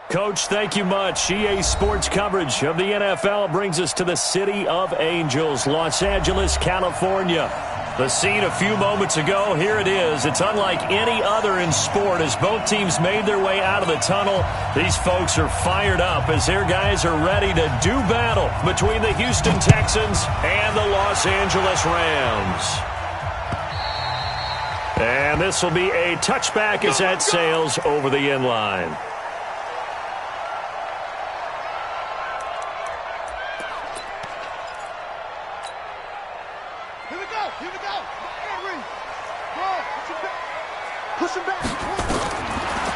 Coach, thank you much. EA Sports coverage of the NFL brings us to the City of Angels, Los Angeles, California. The scene a few moments ago, here it is. It's unlike any other in sport as both teams made their way out of the tunnel. These folks are fired up as their guys are ready to do battle between the Houston Texans and the Los Angeles Rams. And this will be a touchback as that sails over the end line.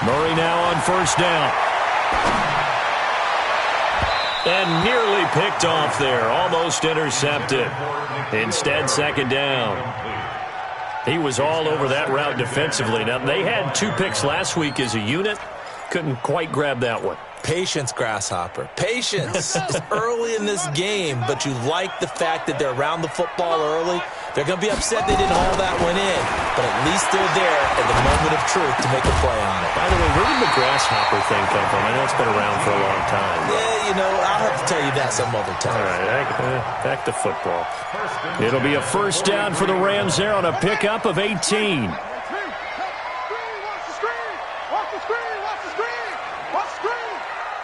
Murray now on first down. And nearly picked off there. Almost intercepted. Instead, second down. He was all over that route defensively. Now, they had 2 picks last week as a unit. Couldn't quite grab that one. Patience, Grasshopper. Patience. It's early in this game, but you like the fact that they're around the football early. They're going to be upset they didn't haul that one in, but at least they're there at the moment of truth to make a play on it. By the way, where did the Grasshopper thing come from? I know it's been around for a long time. Yeah, you know, I'll have to tell you that some other time. All right, back to football. It'll be a first down for the Rams there on a pickup of 18.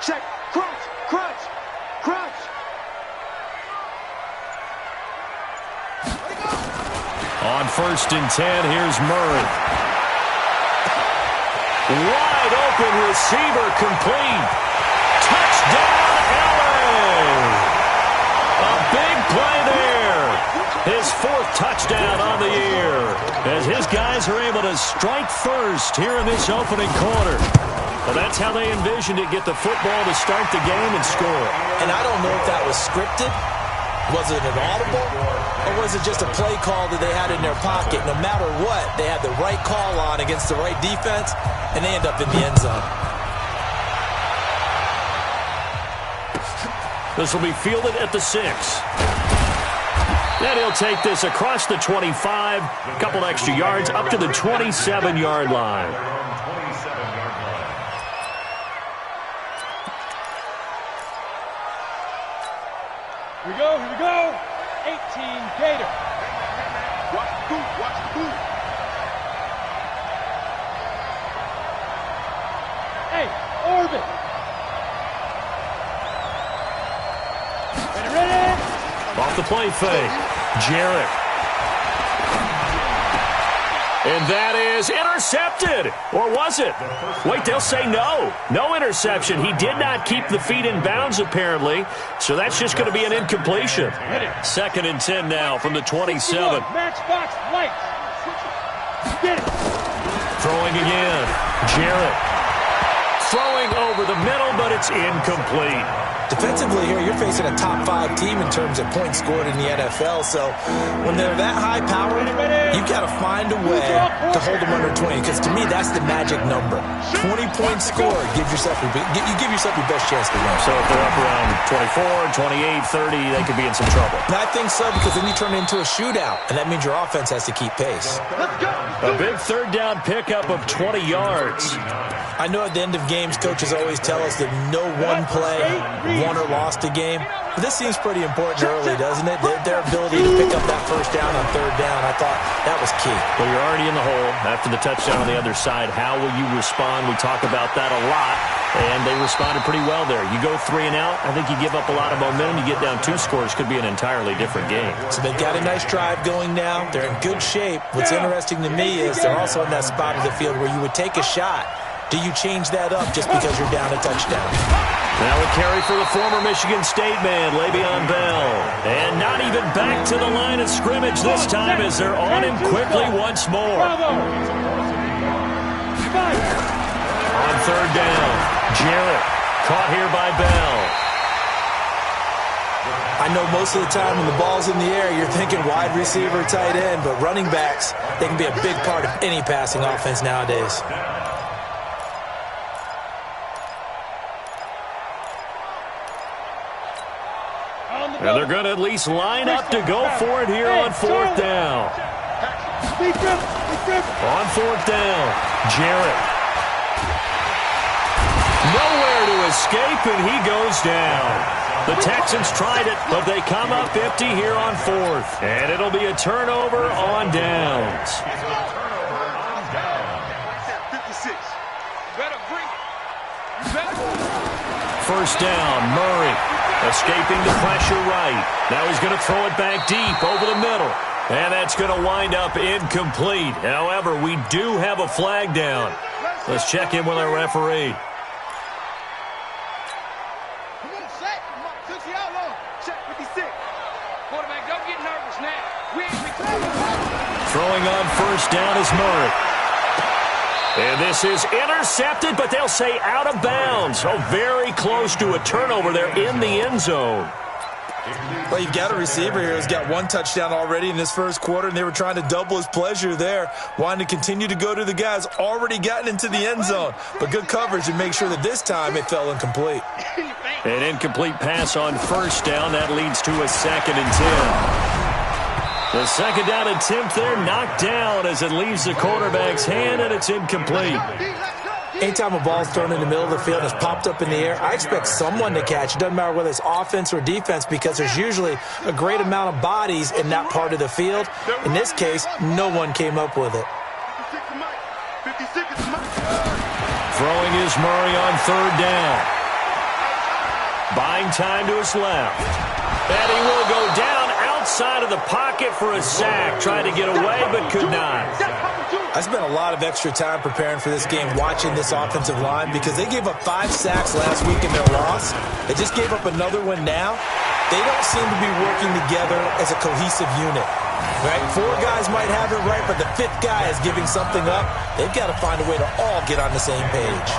Check, crunch, crunch, crunch. On first and 10, here's Murray. Wide open receiver complete. Touchdown, LA! A big play there. His 4th touchdown on the year as his guys are able to strike first here in this opening quarter. Well, that's how they envisioned it, get the football to start the game and score. And I don't know if that was scripted. Was it an audible? Or was it just a play call that they had in their pocket? No matter what, they had the right call on against the right defense, and they end up in the end zone. This will be fielded at the 6. And he'll take this across the 25, a couple extra yards, up to the 27-yard line. Here we go. 18 Gator. Watch the boot, watch the boot. Hey, orbit. Ready. Off the play fake. Jarrett. And that is intercepted. Or was it? Wait, they'll say no. No interception. He did not keep the feet in bounds, apparently. So that's just going to be an incompletion. 2nd and 10 now from the 27. Matchbox lights. Get it. Throwing again. Jarrett. Throwing over the middle, but it's incomplete. Defensively here, you're facing a top 5 team in terms of points scored in the NFL. So when they're that high powered, you've got to find a way to hold them under 20. Because to me, that's the magic number. 20 points scored, you give yourself your best chance to win. So if they're up around 24, 28, 30, they could be in some trouble. And I think so, because then you turn it into a shootout, and that means your offense has to keep pace. A big 3rd down pickup of 20 yards. I know at the end of games, coaches always tell us that no one play won or lost a game. But this seems pretty important early, doesn't it? Their ability to pick up that first down on 3rd down, I thought that was key. Well, you're already in the hole after the touchdown on the other side. How will you respond? We talk about that a lot, and they responded pretty well there. You go 3 and out, I think you give up a lot of momentum. You get down 2 scores, could be an entirely different game. So they've got a nice drive going now. They're in good shape. What's interesting to me is they're also in that spot of the field where you would take a shot. Do you change that up just because you're down a touchdown? Now a carry for the former Michigan State man, Le'Veon Bell. And not even back to the line of scrimmage this time as they're on him quickly once more. On 3rd down, Jarrett caught here by Bell. I know most of the time when the ball's in the air, you're thinking wide receiver, tight end, but running backs, they can be a big part of any passing offense nowadays. And they're going to at least line up to go for it here on 4th down. On 4th down, Jarrett. Nowhere to escape, and he goes down. The Texans tried it, but they come up empty here on fourth. And it'll be a turnover on downs. 56. Better bring it. First down, Murray. Escaping the pressure right. Now he's going to throw it back deep over the middle. And that's going to wind up incomplete. However, we do have a flag down. Let's check in with our referee. Come on, set. Took you out long. Check 56. Quarterback, don't get nervous now. We ain't Throwing on first down is Murray. And this is intercepted, but they'll say out of bounds. So very close to a turnover there in the end zone. Well, you've got a receiver here who's got one touchdown already in this first quarter, and they were trying to double his pleasure there, wanting to continue to go to the guys already gotten into the end zone. But good coverage to make sure that this time it fell incomplete. An incomplete pass on first down. That leads to a 2nd and 10. The second down attempt there knocked down as it leaves the quarterback's hand, and it's incomplete. Anytime a ball's thrown in the middle of the field and it's popped up in the air, I expect someone to catch. It doesn't matter whether it's offense or defense because there's usually a great amount of bodies in that part of the field. In this case, no one came up with it. Throwing is Murray on third down. Buying time to his left. And he will go down outside of the pocket for a sack. Tried to get away but could not. I spent a lot of extra time preparing for this game watching this offensive line because they gave up 5 sacks last week in their loss. They just gave up another one now. They don't seem to be working together as a cohesive unit. Right? 4 guys might have it right, but the 5th guy is giving something up. They've got to find a way to all get on the same page.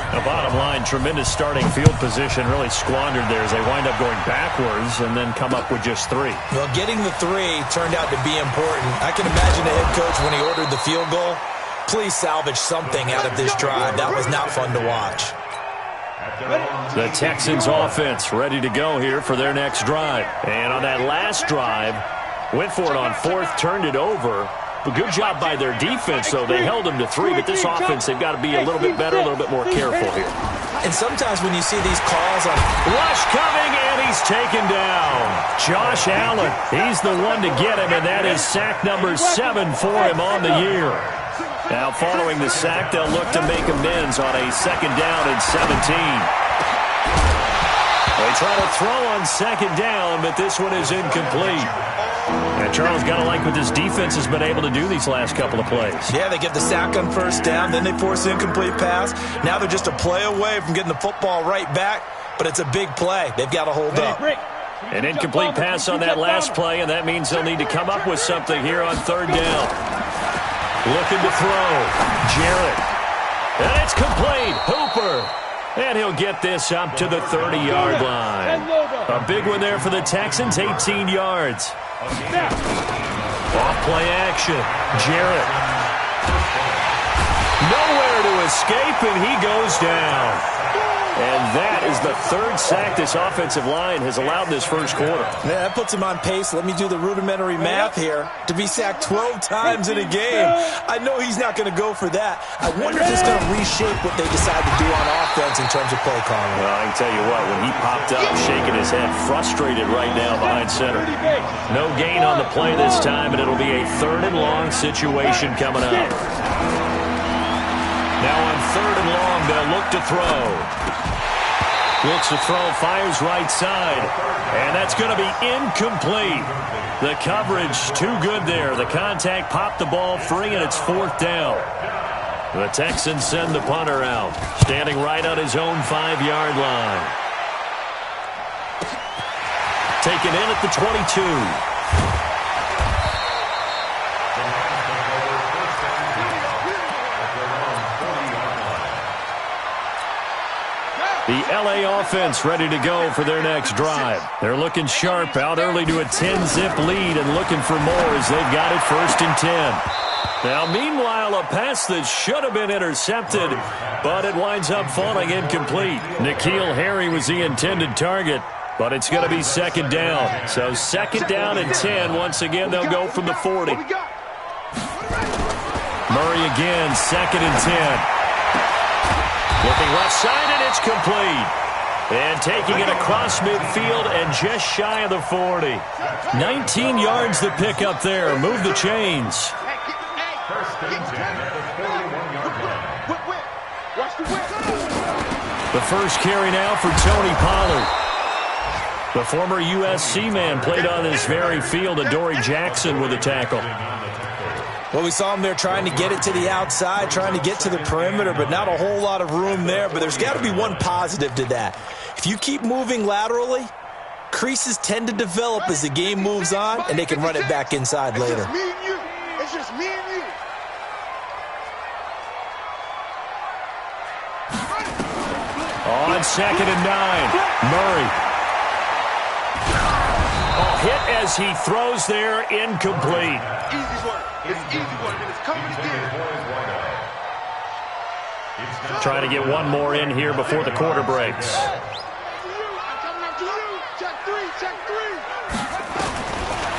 The bottom line, tremendous starting field position, really squandered there as they wind up going backwards and then come up with just 3. Well, getting the 3 turned out to be important. I can imagine the head coach when he ordered the field goal. Please salvage something out of this drive. That was not fun to watch. The Texans offense ready to go here for their next drive. And on that last drive, went for it on 4th, turned it over. But good job by their defense, though. They held them to 3, but this offense, they've got to be a little bit better, a little bit more careful here. And sometimes when you see these calls on rush coming, and he's taken down. Josh Allen, he's the one to get him, and that is sack number 7 for him on the year. Now, following the sack, they'll look to make amends on a 2nd down and 17. They try to throw on 2nd down, but this one is incomplete. And Charles, got to like what this defense has been able to do these last couple of plays. Yeah, they get the sack on first down, then they force the incomplete pass. Now they're just a play away from getting the football right back, but it's a big play. They've got to hold up. An incomplete pass on that last play, and that means they'll need to come up with something here on 3rd down. Looking to throw. Jarrett. And it's complete. Hooper. And he'll get this up to the 30-yard line. A big one there for the Texans, 18 yards. Off play action. Jarrett. Nowhere to escape, and he goes down. And that is the 3rd sack this offensive line has allowed this first quarter. Yeah, that puts him on pace. Let me do the rudimentary math here. To be sacked 12 times in a game, I know he's not going to go for that. I wonder if it's going to reshape what they decide to do on offense in terms of play calling. Well, I can tell you what, when he popped up, shaking his head, frustrated right now behind center. No gain on the play this time, and it'll be a 3rd and long situation coming up. Now on 3rd and long, they'll look to throw. Looks to throw, fires right side. And that's going to be incomplete. The coverage too good there. The contact popped the ball free, and it's 4th down. The Texans send the punter out, standing right on his own 5-yard line. Taken in at the 22. The L.A. offense ready to go for their next drive. They're looking sharp, out early to a 10-zip lead and looking for more as they've got it 1st and 10. Now, meanwhile, a pass that should have been intercepted, but it winds up falling incomplete. N'Keal Harry was the intended target, but it's going to be 2nd down. So 2nd down and 10. Once again, they'll go from the 40. Murray again, 2nd and 10. Looking left side, and it's complete. And taking it across midfield and just shy of the 40. 19 yards to pick up there. Move the chains. The first carry now for Tony Pollard. The former USC man played on this very field. Adoree Jackson with a tackle. Well, we saw him there trying to get it to the outside, trying to get to the perimeter, but not a whole lot of room there. But there's got to be one positive to that. If you keep moving laterally, creases tend to develop as the game moves on, and they can run it back inside later. It's just me and you. It's just me and you. On 2nd and 9, Murray. Hit as he throws there, incomplete. Easy work. It's easy work, and it's coming again. Trying to get one more in here before the quarter breaks.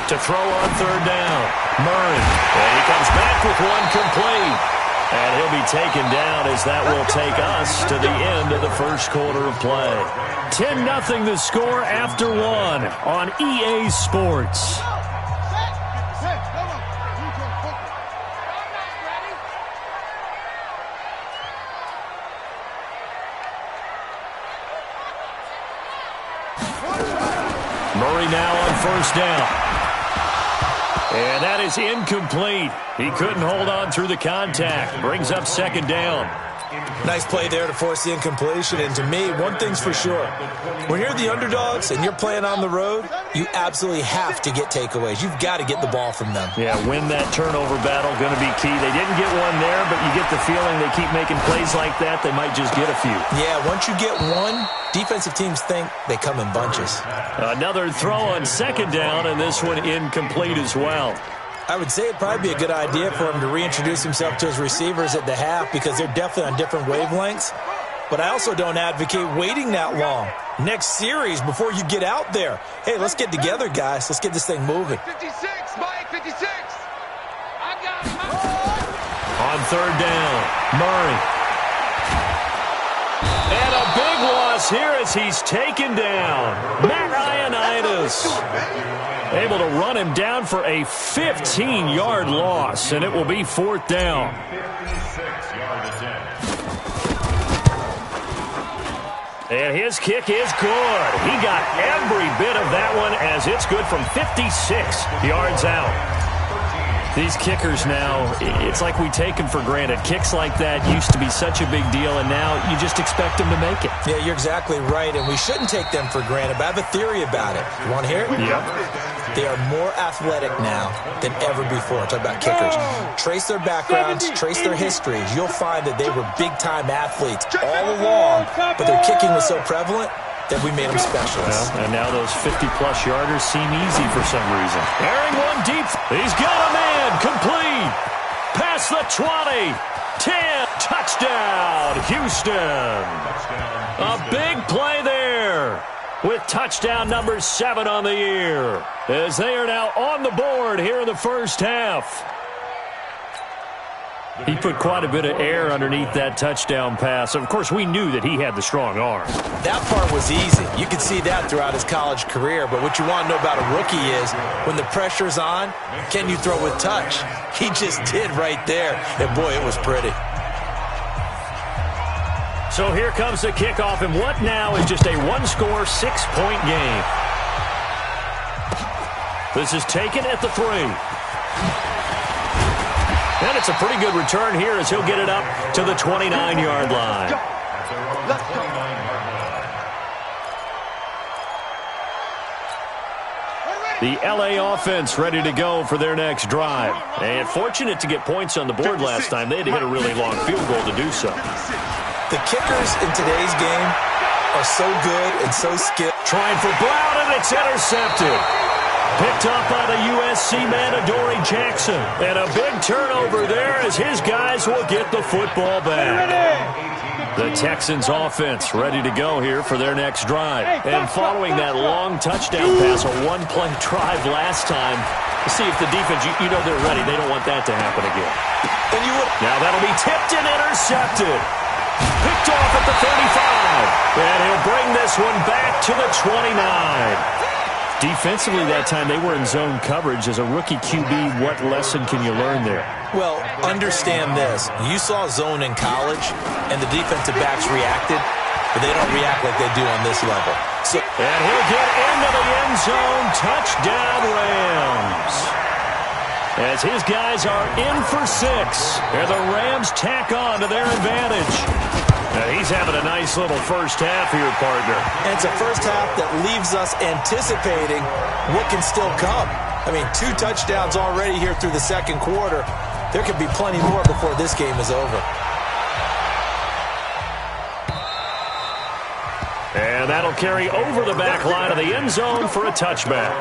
To throw on 3rd down, Murray. And he comes back with one complete. And he'll be taken down as that will take us to the end of the first quarter of play. 10-0 the score after 1 on EA Sports. Murray now on 1st down. And that is incomplete. He couldn't hold on through the contact. Brings up 2nd down. Nice play there to force the incompletion. And to me, one thing's for sure. When you're the underdogs and you're playing on the road, you absolutely have to get takeaways. You've got to get the ball from them. Yeah, win that turnover battle, going to be key. They didn't get one there, but you get the feeling they keep making plays like that, they might just get a few. Yeah, once you get one, defensive teams think they come in bunches. Another throw on 2nd down, and this one incomplete as well. I would say it'd probably be a good idea for him to reintroduce himself to his receivers at the half because they're definitely on different wavelengths. But I also don't advocate waiting that long. Next series, before you get out there, hey, let's get together, guys. Let's get this thing moving. 56, Mike, 56. I got him. On 3rd down, Murray. And a big loss here as he's taken down. Matt Ioannidis able to run him down for a 15-yard loss, and it will be 4th down. And his kick is good. He got every bit of that one as it's good from 56 yards out. These kickers now, it's like we take them for granted. Kicks like that used to be such a big deal, and now you just expect them to make it. Yeah, you're exactly right, and we shouldn't take them for granted, but I have a theory about it. You want to hear it? Yep. They are more athletic now than ever before. Talk about kickers. Trace their backgrounds, trace their histories. You'll find that they were big-time athletes all along, but their kicking was so prevalent that we made them specialists. Well, and now those 50-plus yarders seem easy for some reason. Airing one deep. He's got a man. Complete. Past the 20. 10. Touchdown, Houston. A big play there with touchdown number 7 on the year as they are now on the board here in the first half. He put quite a bit of air underneath that touchdown pass. Of course, we knew that he had the strong arm. That part was easy. You could see that throughout his college career. But what you want to know about a rookie is when the pressure's on, can you throw with touch? He just did right there. And, boy, it was pretty. So here comes the kickoff, and what now is just a one-score, 6-point game. This is taken at the 3. And it's a pretty good return here as he'll get it up to the 29-yard line. The LA offense ready to go for their next drive. And fortunate to get points on the board last time. They had to hit a really long field goal to do so. The kickers in today's game are so good and so skilled. Trying for Brown, and it's intercepted. Picked up by the USC man, Adoree Jackson. And a big turnover there as his guys will get the football back. The Texans offense ready to go here for their next drive. And following that long touchdown pass, a one-play drive last time, to see if the defense, you know they're ready. They don't want that to happen again. And you would. Now that'll be tipped and intercepted. Picked off at the 35. And he'll bring this one back to the 29. Defensively that time, they were in zone coverage. As a rookie QB, what lesson can you learn there? Well, understand this. You saw zone in college, and the defensive backs reacted, but they don't react like they do on this level. And he'll get into the end zone. Touchdown, Rams. As his guys are in for 6. And the Rams tack on to their advantage. Now he's having a nice little first half here, partner. And it's a first half that leaves us anticipating what can still come. I mean, 2 touchdowns already here through the second quarter. There could be plenty more before this game is over. And that'll carry over the back line of the end zone for a touchback.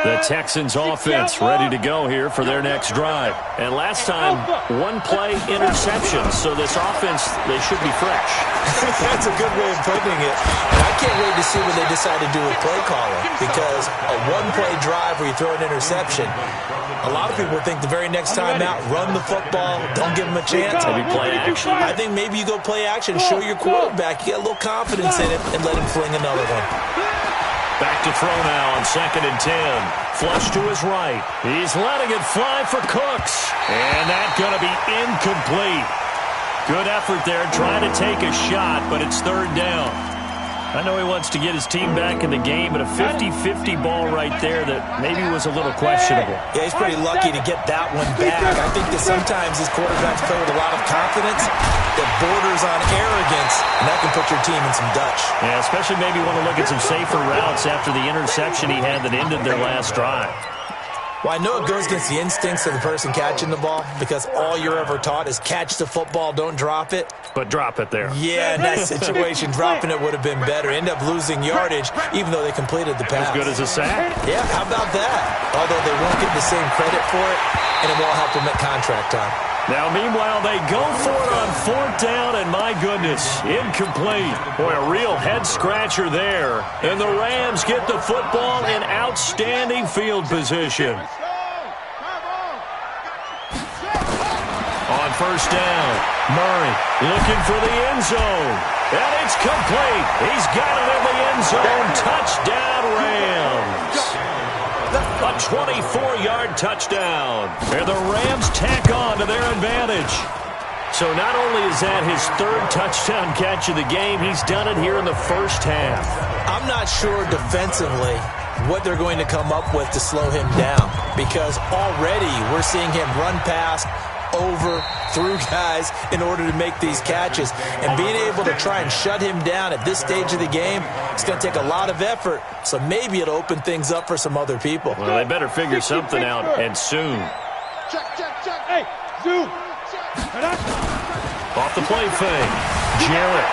The Texans offense ready to go here for their next drive. And last time, 1-play interception. So this offense, they should be fresh. That's a good way of putting it. And I can't wait to see what they decide to do with play calling. Because a 1-play drive where you throw an interception, a lot of people think the very next time out, run the football, don't give them a chance. Maybe play action. I think maybe you go play action, show your quarterback, you get a little confidence in it, and let him fling another one. Back to throw now on 2nd and 10. Flush to his right. He's letting it fly for Cooks. And that's going to be incomplete. Good effort there trying to take a shot, but it's 3rd down. I know he wants to get his team back in the game, but a 50-50 ball right there that maybe was a little questionable. Yeah, he's pretty lucky to get that one back. I think that sometimes his quarterbacks play with a lot of confidence that borders on arrogance, and that can put your team in some Dutch. Yeah, especially maybe want to look at some safer routes after the interception he had that ended their last drive. Well, I know it goes against the instincts of the person catching the ball because all you're ever taught is catch the football, don't drop it. But drop it there. Yeah, in that situation, dropping it would have been better. End up losing yardage, even though they completed the pass. As good as a sack. Yeah, how about that? Although they won't get the same credit for it, and it won't help them at contract time. Now, meanwhile, they go for it on 4th down, and my goodness, incomplete. Boy, a real head-scratcher there. And the Rams get the football in outstanding field position. On 1st down, Murray looking for the end zone. And it's complete. He's got it in the end zone. Touchdown, Rams. A 24-yard touchdown. And the Rams tack on to their advantage. So not only is that his 3rd touchdown catch of the game, he's done it here in the first half. I'm not sure defensively what they're going to come up with to slow him down, because already we're seeing him run past, over, through guys in order to make these catches. And being able to try and shut him down at this stage of the game, it's going to take a lot of effort. So maybe it'll open things up for some other people. Well, they better figure something out, and soon. Hey, zoom. Off the play fake. Jarrett.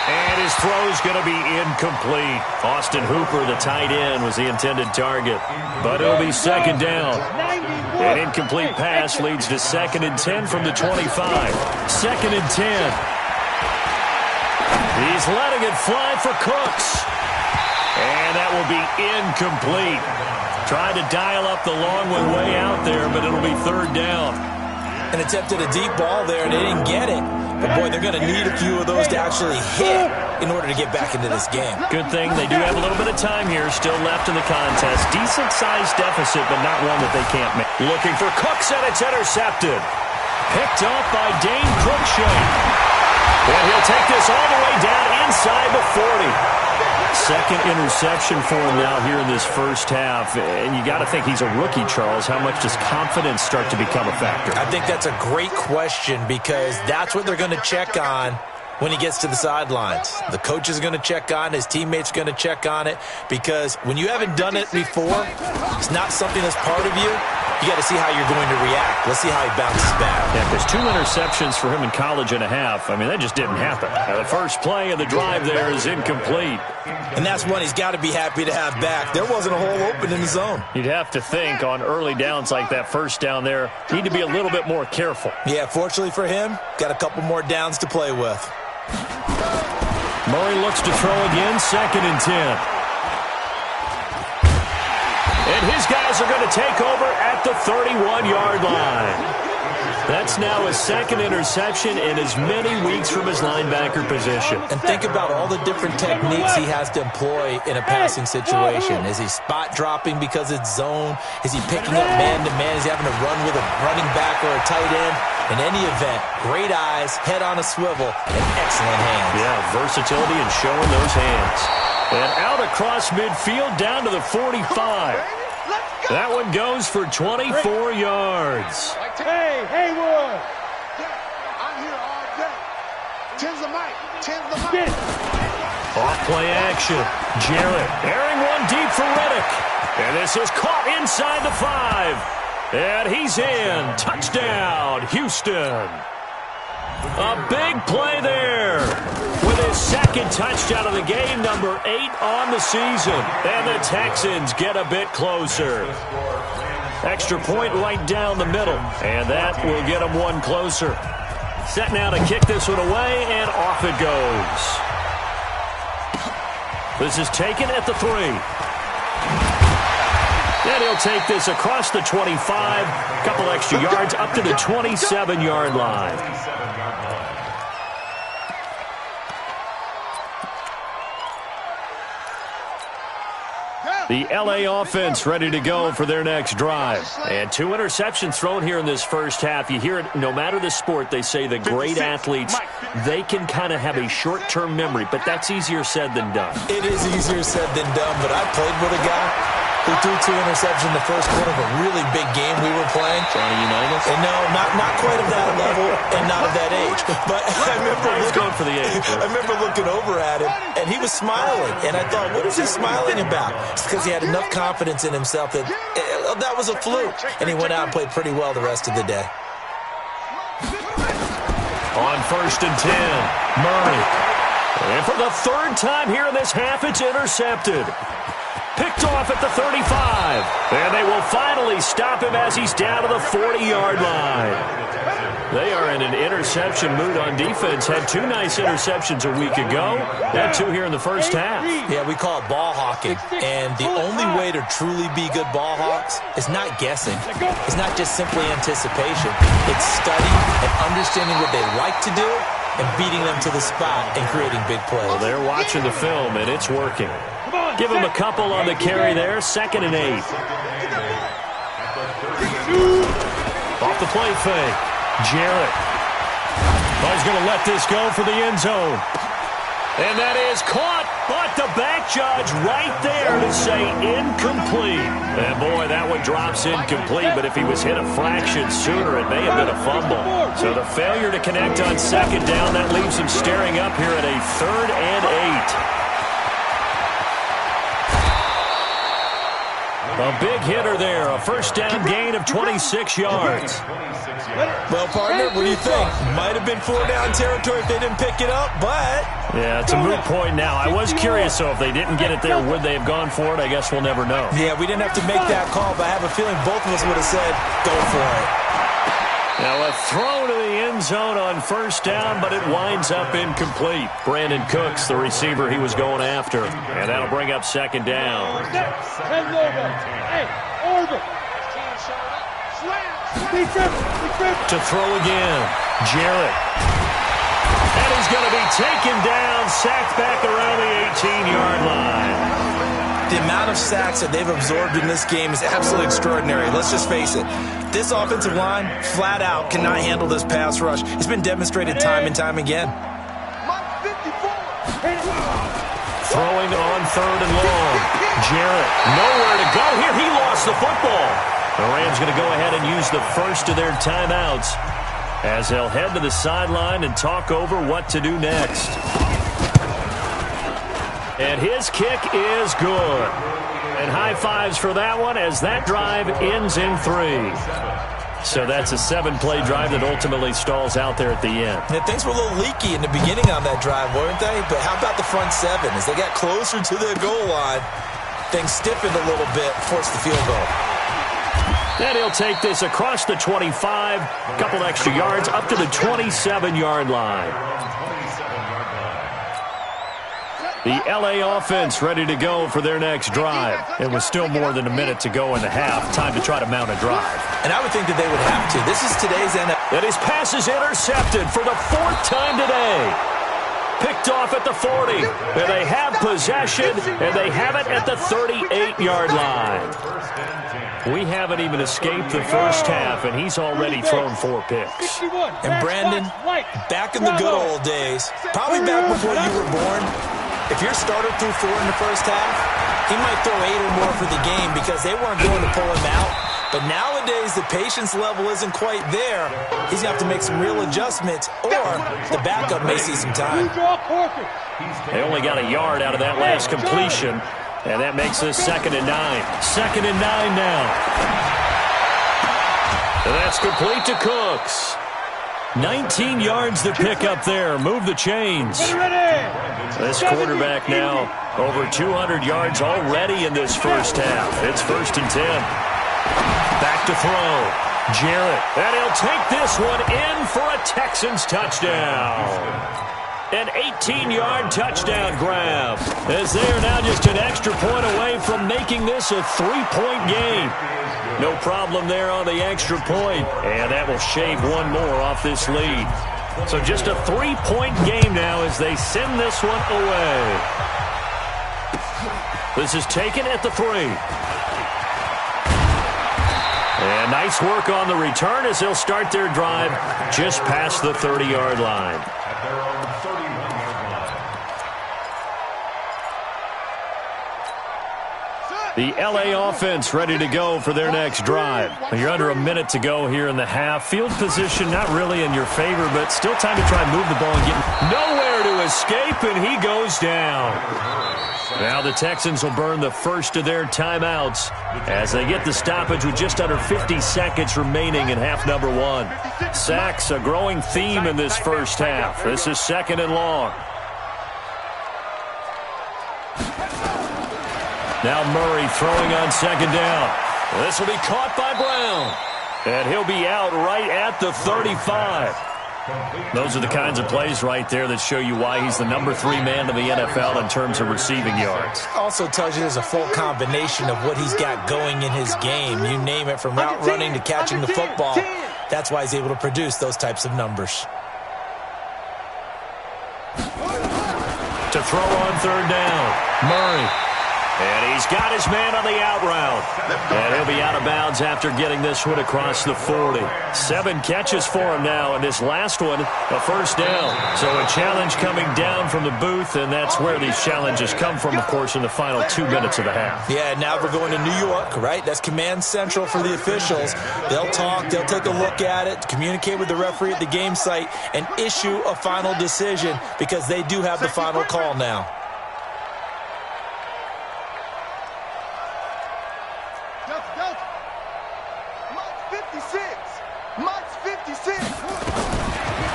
And his throw's going to be incomplete. Austin Hooper, the tight end, was the intended target. But it'll be 2nd down. An incomplete pass leads to 2nd and 10 from the 25. 2nd and 10. He's letting it fly for Cooks. And that will be incomplete. Tried to dial up the long one way out there, but it'll be 3rd down. And attempted a deep ball there, and they didn't get it. But, boy, they're going to need a few of those to actually hit in order to get back into this game. Good thing they do have a little bit of time here still left in the contest. Decent-sized deficit, but not one that they can't make. Looking for Cooks, and it's intercepted. Picked off by Dane Cruikshank. And he'll take this all the way down inside the 40. 2nd interception for him now here in this first half. And you got to think he's a rookie, Charles. How much does confidence start to become a factor? I think that's a great question, because that's what they're going to check on when he gets to the sidelines. The coach is going to check on it. His teammates are going to check on it, because when you haven't done it before, it's not something that's part of you. You got to see how you're going to react. Let's see how he bounces back. Yeah, because 2 interceptions for him in college and a half. I mean, that just didn't happen. The first play of the drive there is incomplete. And that's one he's got to be happy to have back. There wasn't a hole open in the zone. You'd have to think on early downs like that first down there, need to be a little bit more careful. Yeah, fortunately for him, got a couple more downs to play with. Murray looks to throw again, 2nd and 10. And his guys are going to take over at the 31-yard line. That's now his second interception in as many weeks from his linebacker position. And think about all the different techniques he has to employ in a passing situation. Is he spot dropping because it's zone? Is he picking up man-to-man? Is he having to run with a running back or a tight end? In any event, great eyes, head on a swivel, and excellent hands. Yeah, versatility and showing those hands. And out across midfield down to the 45. That one goes for 24 yards. Hey, Haywood! I'm here all day. Tens the mic. Tens the mic. Off play action. Jarrett airing one deep for Reddick. And this is caught inside the 5. And he's in. Touchdown, Houston. A big play there. With his second touchdown of the game, number 8 on the season. And the Texans get a bit closer. Extra point right down the middle. And that will get them one closer. Set now to kick this one away, and off it goes. This is taken at the 3. And he'll take this across the 25. A couple extra yards up to the 27-yard line. The L.A. offense ready to go for their next drive. And 2 interceptions thrown here in this first half. You hear it, no matter the sport, they say the great athletes, they can kind of have a short-term memory, but that's easier said than done. It is easier said than done, but I played with a guy who threw 2 interceptions in the first quarter of a really big game we were playing. Johnny Unitas? And no, not quite of that level and not of that age. But I remember looking over at him, and he was smiling. And I thought, what is he smiling about? It's because he had enough confidence in himself that that was a fluke. And he went out and played pretty well the rest of the day. On 1st and 10, Murray. And for the 3rd time here in this half, it's intercepted. Picked off at the 35. And they will finally stop him as he's down to the 40-yard line. They are in an interception mood on defense. Had 2 nice interceptions a week ago. Had 2 here in the first half. Yeah, we call it ball hawking. And the only way to truly be good ball hawks is not guessing. It's not just simply anticipation. It's studying and understanding what they like to do and beating them to the spot and creating big plays. Well, they're watching the film, and it's working. Give him a couple on the carry there. 2nd and 8. Off the play fake. Jarrett. Oh, he's going to let this go for the end zone. And that is caught, but the back judge right there to say incomplete. And boy, that one drops incomplete, but if he was hit a fraction sooner, it may have been a fumble. So the failure to connect on 2nd down, that leaves him staring up here at a 3rd and 8. A big hitter there, a first down gain of 26 yards. Well, partner, what do you think? Might have been 4-down territory if they didn't pick it up, but... Yeah, it's a moot point now. I was curious, so if they didn't get it there, would they have gone for it? I guess we'll never know. Yeah, we didn't have to make that call, but I have a feeling both of us would have said, go for it. Now a throw to the end zone on 1st down, but it winds up incomplete. Brandon Cooks, the receiver he was going after. And that'll bring up 2nd down. To throw again. Jarrett. And he's going to be taken down, sacked back around the 18-yard line. The amount of sacks that they've absorbed in this game is absolutely extraordinary. Let's just face it. This offensive line, flat out, cannot handle this pass rush. It's been demonstrated time and time again. Throwing on 3rd and long. Jarrett, nowhere to go here. He lost the football. The Rams going to go ahead and use the first of their timeouts as they'll head to the sideline and talk over what to do next. And his kick is good. And high fives for that one as that drive ends in 3. So that's a 7-play drive that ultimately stalls out there at the end. Yeah, things were a little leaky in the beginning on that drive, weren't they? But how about the front 7? As they got closer to the goal line, things stiffened a little bit, forced the field goal. And he'll take this across the 25, a couple extra yards, up to the 27-yard line. The LA offense ready to go for their next drive. It was still more than a minute to go in the half. Time to try to mount a drive. And I would think that they would have to. This is today's NFL. And his pass is intercepted for the 4th time today. Picked off at the 40. And they have possession, and they have it at the 38-yard line. We haven't even escaped the first half, and he's already thrown 4 picks. And Brandon, back in the good old days, probably back before you were born, if your starter threw 4 in the first half, he might throw 8 or more for the game because they weren't going to pull him out. But nowadays, the patience level isn't quite there. He's going to have to make some real adjustments, or the backup may see some time. They only got a yard out of that last completion, and that makes this 2nd and 9. 2nd and 9 now. And that's complete to Cooks. 19 yards to pick up there. Move the chains. This quarterback now over 200 yards already in this first half. It's 1st and 10. Back to throw. Jarrett. And he'll take this one in for a Texans touchdown. An 18-yard touchdown grab, as they are now just an extra point away from making this a 3-point game. No problem there on the extra point, and that will shave one more off this lead. So just a 3-point game now as they send this one away. This is taken at the 3. And nice work on the return as they'll start their drive just past the 30-yard line. The LA offense ready to go for their next drive. You're under a minute to go here in the half. Field position not really in your favor, but still time to try and move the ball and get nowhere to escape, and he goes down. Now the Texans will burn the first of their timeouts as they get the stoppage with just under 50 seconds remaining in half number 1. Sacks, a growing theme in this first half. This is 2nd and long. Now Murray throwing on 2nd down. This will be caught by Brown. And he'll be out right at the 35. Those are the kinds of plays right there that show you why he's the number 3 man in the NFL in terms of receiving yards. Also tells you there's a full combination of what he's got going in his game. You name it, from route running to catching the football. That's why he's able to produce those types of numbers. To throw on 3rd down, Murray. And he's got his man on the out route. And he'll be out of bounds after getting this one across the 40. 7 catches for him now, and this last one, a 1st down. So a challenge coming down from the booth, and that's where these challenges come from, of course, in the final 2 minutes of the half. Yeah, now we're going to New York, right? That's command central for the officials. They'll talk, they'll take a look at it, communicate with the referee at the game site, and issue a final decision because they do have the final call now.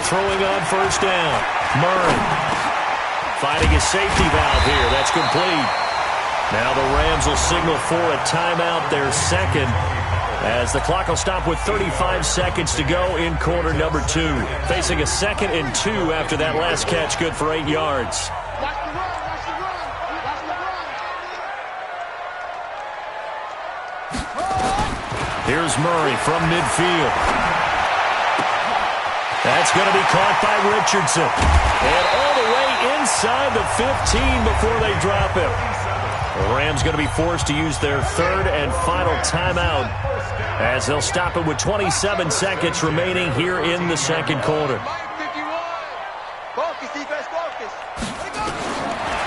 Throwing on 1st down. Murray finding his safety valve here. That's complete. Now the Rams will signal for a timeout, their 2nd, as the clock will stop with 35 seconds to go in quarter number 2. Facing a 2nd and 2 after that last catch, good for 8 yards. Here's Murray from midfield. That's going to be caught by Richardson. And all the way inside the 15 before they drop him. The Rams going to be forced to use their 3rd and final timeout as they'll stop it with 27 seconds remaining here in the 2nd quarter.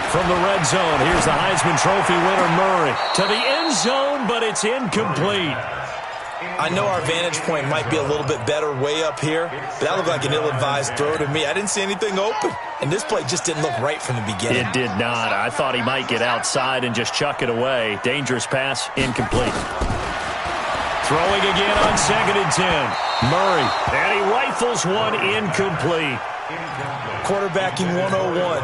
From the red zone, here's the Heisman Trophy winner Murray to the end zone, but it's incomplete. I know our vantage point might be a little bit better way up here, but that looked like an ill-advised throw to me. I didn't see anything open, and this play just didn't look right from the beginning. It did not. I thought he might get outside and just chuck it away. Dangerous pass, incomplete. Throwing again on 2nd and 10. Murray, and he rifles one incomplete. Quarterbacking 101.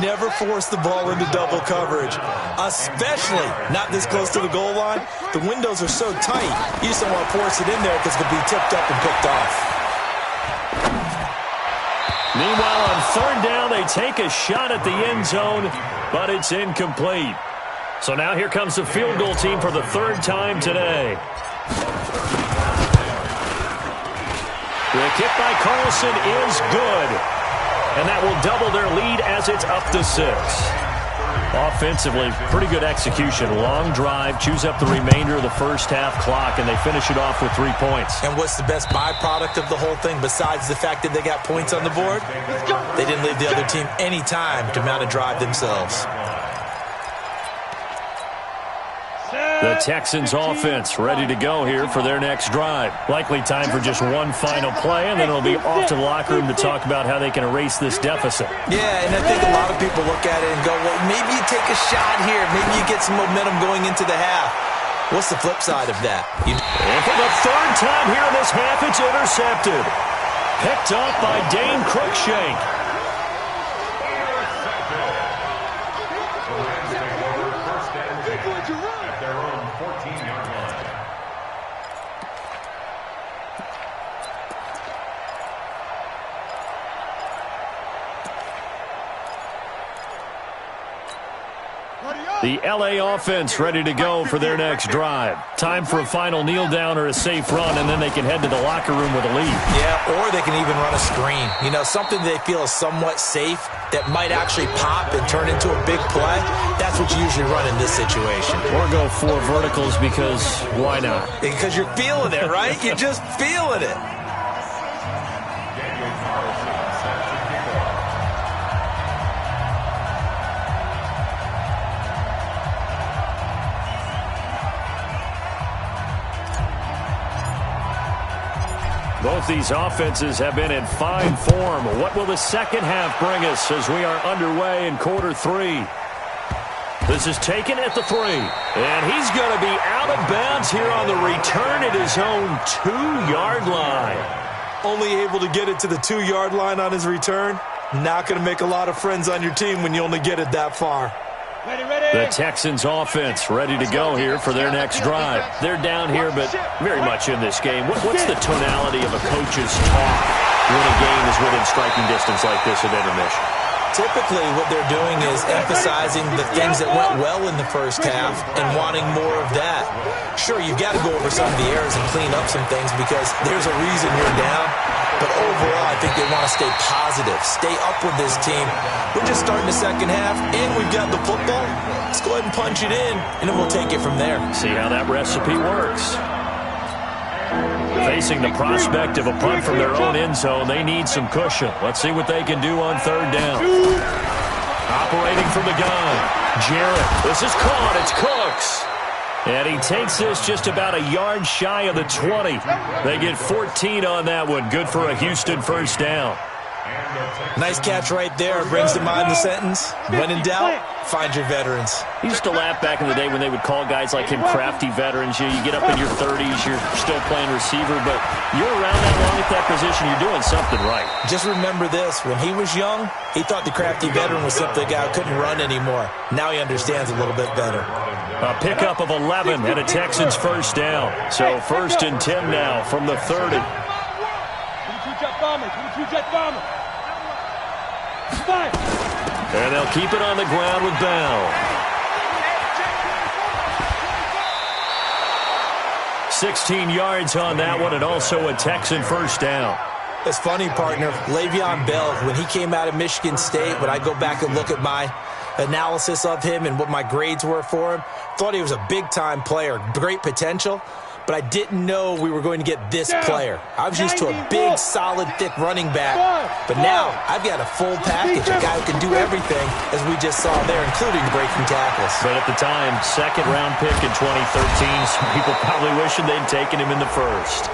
Never force the ball into double coverage, especially not this close to the goal line. The windows are so tight, you just don't want to force it in there because it could be tipped up and picked off. Meanwhile, on third down, they take a shot at the end zone, but it's incomplete. So now here comes the field goal team for the third time today. The kick by Carlson is good. And that will double their lead as it's up to 6. Offensively, pretty good execution. Long drive, chews up the remainder of the first half clock, and they finish it off with 3 points. And what's the best byproduct of the whole thing besides the fact that they got points on the board? They didn't leave the other team any time to mount a drive themselves. The Texans offense ready to go here for their next drive. Likely time for just one final play, and then it'll be off to the locker room to talk about how they can erase this deficit. Yeah, and I think a lot of people look at it and go, well, maybe you take a shot here. Maybe you get some momentum going into the half. What's the flip side of that? And for the third time here in this half, it's intercepted. Picked off by Dane Cruikshank. The L.A. offense ready to go for their next drive. Time for a final kneel down or a safe run, and then they can head to the locker room with a lead. Yeah, or they can even run a screen. You know, something they feel is somewhat safe that might actually pop and turn into a big play. That's what you usually run in this situation. Or go 4 verticals because why not? Because you're feeling it, right? You're just feeling it. Both these offenses have been in fine form. What will the second half bring us as we are underway in quarter 3? This is taken at the 3. And he's going to be out of bounds here on the return at his own 2-yard line. Only able to get it to the 2-yard line on his return. Not going to make a lot of friends on your team when you only get it that far. The Texans offense ready to go here for their next drive. They're down here, but very much in this game. What's the tonality of a coach's talk when a game is within striking distance like this at intermission? Typically, what they're doing is emphasizing the things that went well in the first half and wanting more of that. Sure, you've got to go over some of the errors and clean up some things because there's a reason you're down. But overall, I think they want to stay positive, stay up with this team. We're just starting the second half, and we've got the football. Let's go ahead and punch it in, and then we'll take it from there. See how that recipe works. Facing the prospect of a punt from their own end zone, they need some cushion. Let's see what they can do on third down. Operating from the gun, Jarrett. This is caught. It's Cooks. And he takes this just about a yard shy of the 20. They get 14 on that one. Good for a Houston first down. Nice catch right there. Brings to mind the sentence, when in doubt, find your veterans. He used to laugh back in the day when they would call guys like him crafty veterans. You get up in your 30s, you're still playing receiver, but you're around that long at that position, you're doing something right. Just remember this. When he was young, he thought the crafty veteran was simply a guy who couldn't run anymore. Now he understands a little bit better. A pickup of 11 and a Texans first down. So first and 10 now from the 30. And they'll keep it on the ground with Bell. 16 yards on that one, and also a Texan first down. It's funny, partner. Le'Veon Bell, when he came out of Michigan State, when I go back and look at my analysis of him and what my grades were for him, thought he was a big-time player, great potential, but I didn't know we were going to get this player. I was used to a big, solid, thick running back, but now I've got a full package, a guy who can do everything, as we just saw there, including breaking tackles. But at the time, second-round pick in 2013, some people probably wishing they'd taken him in the first.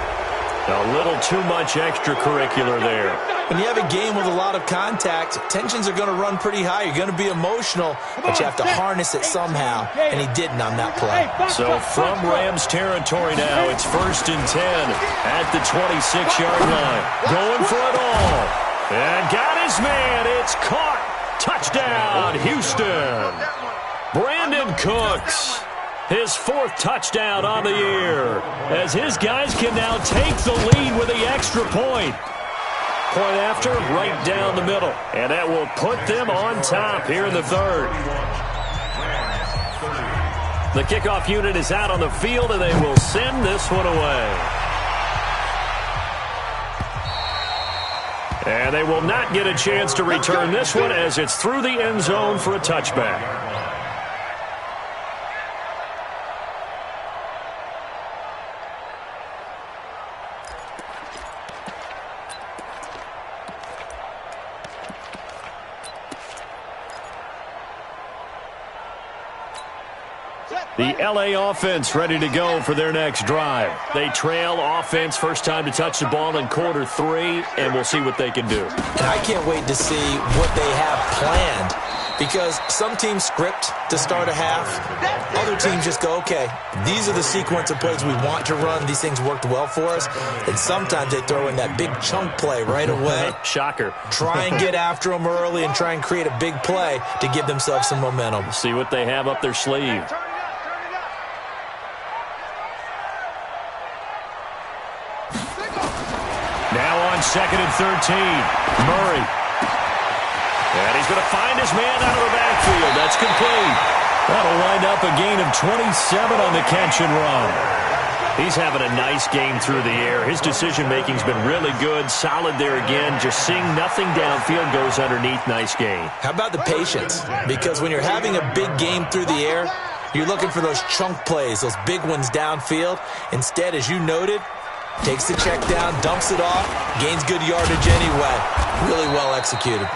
A little too much extracurricular there. When you have a game with a lot of contact, tensions are going to run pretty high. You're going to be emotional, but you have to harness it somehow, and he didn't on that play. So from Rams territory now, it's first and 10 at the 26-yard line. Going for it all. And got his man. It's caught. Touchdown, Houston. Brandon Cooks. His 4th touchdown on the year, as his guys can now take the lead with the extra point. Point after, right down the middle. And that will put them on top here in the third. The kickoff unit is out on the field, and they will send this one away. And they will not get a chance to return this one as it's through the end zone for a touchback. The L.A. offense ready to go for their next drive. They trail offense first time to touch the ball in quarter 3, and we'll see what they can do. And I can't wait to see what they have planned, because some teams script to start a half. Other teams just go, okay, these are the sequence of plays we want to run. These things worked well for us. And sometimes they throw in that big chunk play right away. Shocker. Try and get after them early and try and create a big play to give themselves some momentum. See what they have up their sleeve. Now on 2nd and 13, Murray. And he's going to find his man out of the backfield. That's complete. That'll wind up a gain of 27 on the catch and run. He's having a nice game through the air. His decision-making's been really good. Solid there again. Just seeing nothing downfield goes underneath. Nice gain. How about the patience? Because when you're having a big game through the air, you're looking for those chunk plays, those big ones downfield. Instead, as you noted, takes the check down, dumps it off, gains good yardage anyway. Really well executed.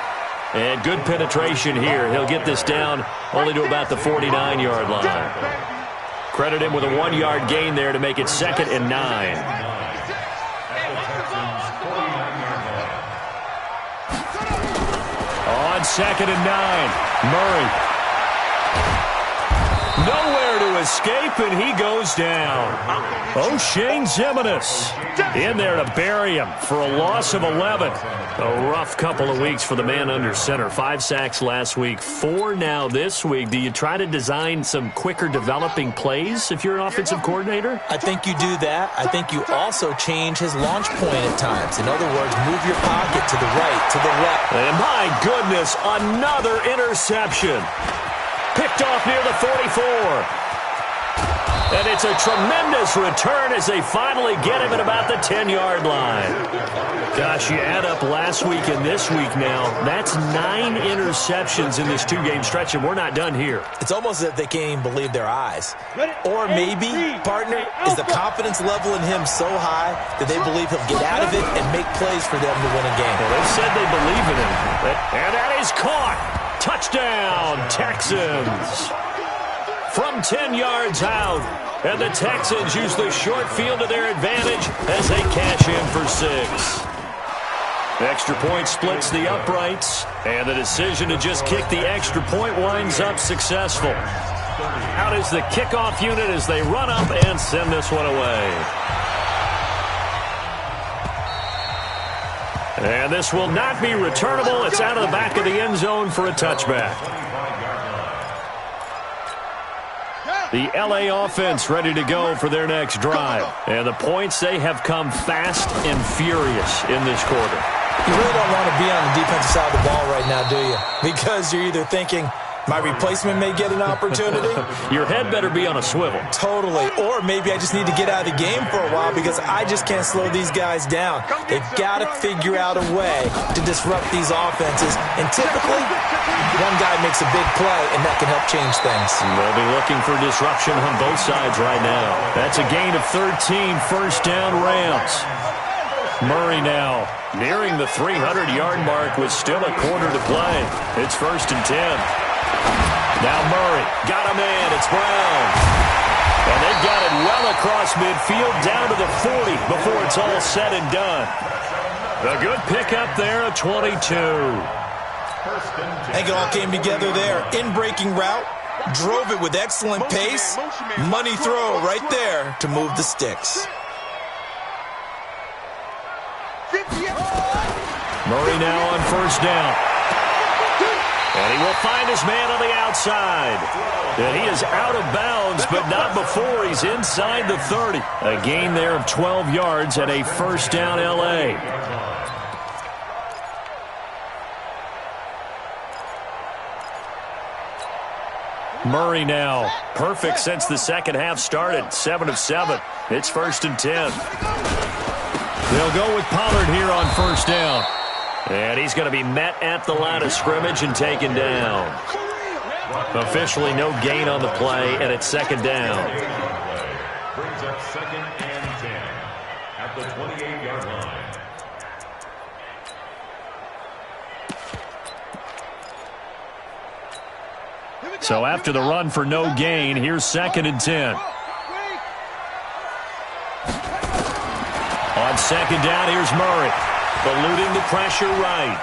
And good penetration here. He'll get this down only to about the 49-yard line. Credit him with a 1-yard gain there to make it 2nd and 9. On 2nd and 9, Murray. Nowhere to escape, and he goes down. O'Shane Zimenez in there to bury him for a loss of 11. A rough couple of weeks for the man under center. 5 sacks last week, 4 now this week. Do you try to design some quicker developing plays if you're an offensive coordinator? I think you do that. I think you also change his launch point at times. In other words, move your pocket to the right, to the left. And my goodness, another interception. Picked off near the 44. And it's a tremendous return as they finally get him at about the 10-yard line. Gosh, you add up last week and this week now, that's 9 interceptions in this 2-game stretch, and we're not done here. It's almost as if they can't even believe their eyes. Or maybe, partner, is the confidence level in him so high that they believe he'll get out of it and make plays for them to win a game. Well, they've said they believe in him. And that is caught. Touchdown, Texans. From 10 yards out, and the Texans use the short field to their advantage as they cash in for 6. The extra point splits the uprights, and the decision to just kick the extra point winds up successful. Out is the kickoff unit as they run up and send this one away. And this will not be returnable. It's out of the back of the end zone for a touchback. The L.A. offense ready to go for their next drive. And the points, they have come fast and furious in this quarter. You really don't want to be on the defensive side of the ball right now, do you? Because you're either thinking, my replacement may get an opportunity. Your head better be on a swivel. Totally. Or maybe I just need to get out of the game for a while because I just can't slow these guys down. They've got to figure out a way to disrupt these offenses. And typically, one guy makes a big play, and that can help change things. They'll be looking for disruption on both sides right now. That's a gain of 13, first down Rams. Murray now nearing the 300-yard mark with still a quarter to play. It's 1st and 10. Now Murray, got a man, it's Brown. And they've got it well across midfield, down to the 40 before it's all said and done. A good pickup there, a 22. I think it all came together there. In-breaking route, drove it with excellent pace. Money throw right there to move the sticks. Murray now on 1st down. And he will find his man on the outside. And he is out of bounds, but not before he's inside the 30. A gain there of 12 yards at a 1st down L.A. Murray now. Perfect since the second half started. 7 of 7. It's 1st and 10. They'll go with Pollard here on 1st down. And he's going to be met at the line of scrimmage and taken down. Officially no gain on the play, and it's 2nd down. Brings up 2nd and 10 at the 28-yard line. So after the run for no gain, here's 2nd and 10. On 2nd down, here's Murray. Eluding the pressure right.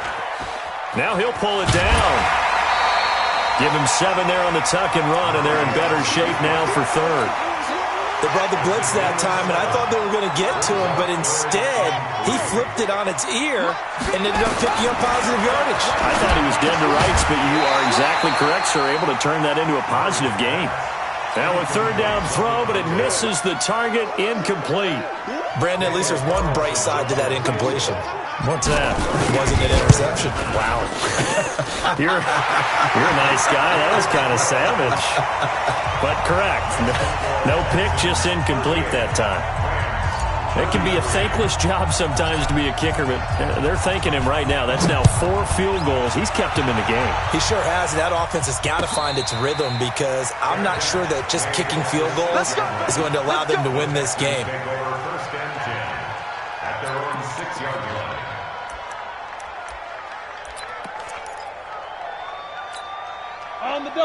Now he'll pull it down. Give him 7 there on the tuck and run, and they're in better shape now for 3rd. They brought the blitz that time, and I thought they were going to get to him, but instead, he flipped it on its ear and ended up picking up positive yardage. I thought he was dead to rights, but you are exactly correct, sir. Able to turn that into a positive gain. Now a 3rd down throw, but it misses the target. Incomplete. Brandon, at least there's one bright side to that incompletion. What's that? It wasn't an interception. Wow. You're a nice guy. That was kind of savage. But correct. No pick, just incomplete that time. It can be a thankless job sometimes to be a kicker, but they're thanking him right now. That's now 4 field goals. He's kept him in the game. He sure has. That offense has got to find its rhythm because I'm not sure that just kicking field goals is going to allow them to win this game. First and 10 at their own 6-yard line.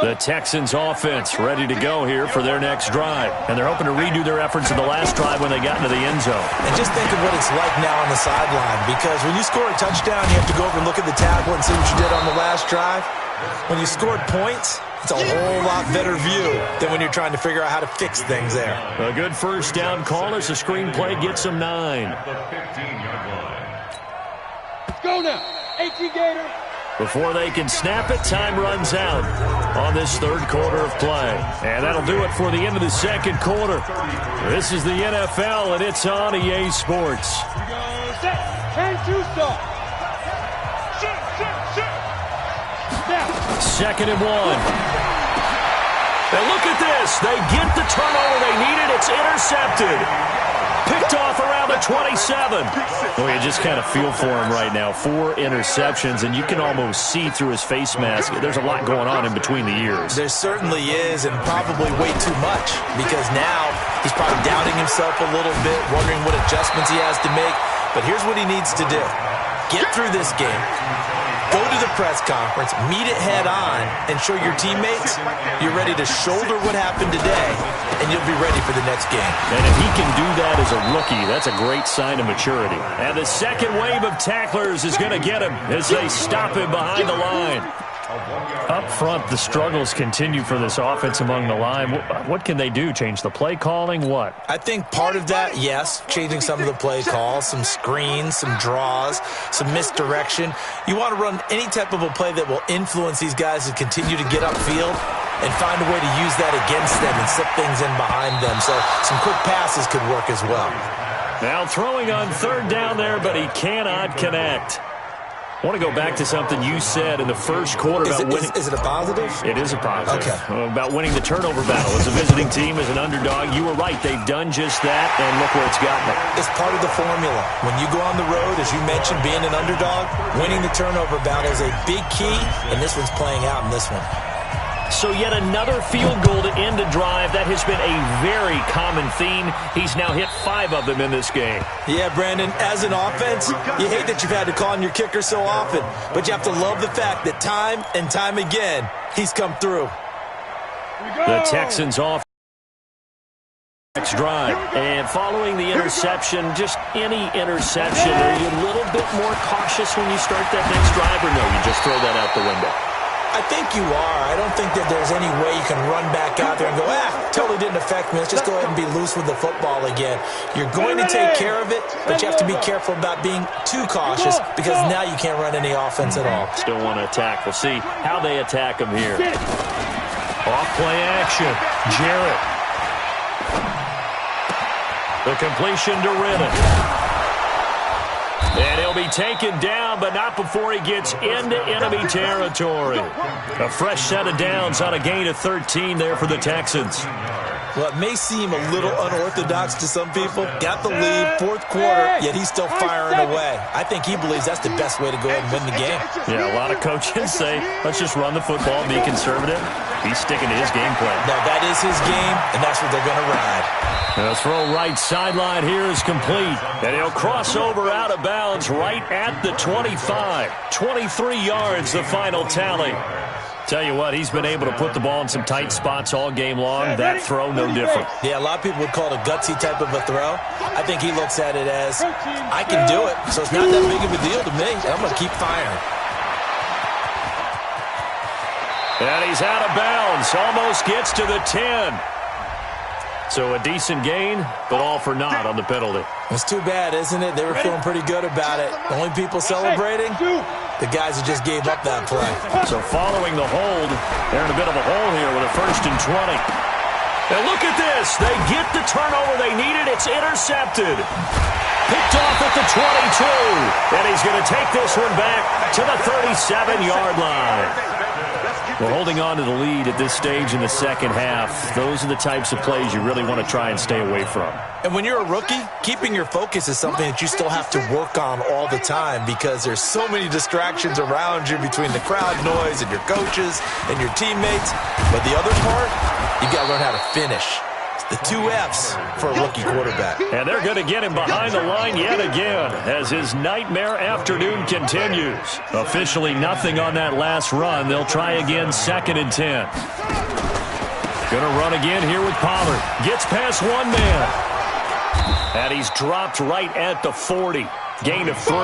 The Texans offense ready to go here for their next drive. And they're hoping to redo their efforts in the last drive when they got into the end zone. And just think of what it's like now on the sideline, because when you score a touchdown, you have to go over and look at the tackle and see what you did on the last drive. When you scored points, it's a whole lot better view than when you're trying to figure out how to fix things there. A good 1st down call as the screenplay gets them 9. At the 15-yard line. Let's go now. 18 Gator. Before they can snap it, time runs out on this 3rd quarter of play. And that'll do it for the end of the 2nd quarter. This is the NFL, and it's on EA Sports. We go set. 10-2 start. Snap. 2nd and 1. And look at this. They get the turnover they needed. It's intercepted. Picked off around the 27. Well, you just kind of feel for him right now. 4 interceptions, and you can almost see through his face mask. There's a lot going on in between the ears. There certainly is, and probably way too much, because now he's probably doubting himself a little bit, wondering what adjustments he has to make. But here's what he needs to do. Get through this game. Go to the press conference, meet it head on, and show your teammates you're ready to shoulder what happened today, and you'll be ready for the next game. And if he can do that as a rookie, that's a great sign of maturity. And the 2nd wave of tacklers is going to get him as they stop him behind the line. Up front, the struggles continue for this offense among the line. What can they do? Change the play calling? What? I think part of that, yes, changing some of the play calls, some screens, some draws, some misdirection. You want to run any type of a play that will influence these guys to continue to get upfield and find a way to use that against them and slip things in behind them. So some quick passes could work as well. Now throwing on 3rd down there, but he cannot connect. I want to go back to something you said in the 1st quarter about winning. Is it a positive? It is a positive. Okay. About winning the turnover battle. As a visiting team, as an underdog, you were right. They've done just that, and look where it's gotten them. It's part of the formula. When you go on the road, as you mentioned, being an underdog, winning the turnover battle is a big key, and this one's playing out in this one. So yet another field goal to end a drive. That has been a very common theme. He's now hit 5 of them in this game. Yeah, Brandon, as an offense, you hate that you've had to call on your kicker so often, but you have to love the fact that time and time again, he's come through. The Texans off next drive. And following the interception, just any interception, are you a little bit more cautious when you start that next drive, or no, you just throw that out the window? I think you are. I don't think that there's any way you can run back out there and go, totally didn't affect me. Let's just go ahead and be loose with the football again. You're going to take care of it, but you have to be careful about being too cautious because now you can't run any offense at all. Still want to attack. We'll see how they attack him here. Off play action. Jarrett. The completion to Rennan. And he'll be taken down, but not before he gets into enemy territory. A fresh set of downs on a gain of 13 there for the Texans. Well, it may seem a little unorthodox to some people. Got the lead, fourth quarter, yet he's still firing away. I think he believes that's the best way to go ahead and win the game. Yeah, a lot of coaches say, let's just run the football and be conservative. He's sticking to his game plan. No, that is his game, and that's what they're going to ride. The throw right sideline here is complete. And he'll cross over out of bounds right at the 25. 23 yards, the final tally. Tell you what, he's been able to put the ball in some tight spots all game long. That throw, no different. Yeah, a lot of people would call it a gutsy type of a throw. I think he looks at it as, I can do it, so it's not that big of a deal to me. I'm going to keep firing. And he's out of bounds. Almost gets to the 10. So a decent gain, but all for naught on the penalty. It's too bad, isn't it? They were feeling pretty good about it. The only people celebrating, the guys who just gave up that play. So following the hold, they're in a bit of a hole here with a 1st and 20. And look at this. They get the turnover they needed. It's intercepted. Picked off at the 22. And he's going to take this one back to the 37-yard line. We're holding on to the lead at this stage in the second half. Those are the types of plays you really want to try and stay away from. And when you're a rookie, keeping your focus is something that you still have to work on all the time because there's so many distractions around you between the crowd noise and your coaches and your teammates. But the other part, you got to learn how to finish. The 2 F's for a rookie quarterback. And they're going to get him behind the line yet again as his nightmare afternoon continues. Officially nothing on that last run. They'll try again, 2nd and 10. Going to run again here with Pollard. Gets past one man. And he's dropped right at the 40. Gain of 3.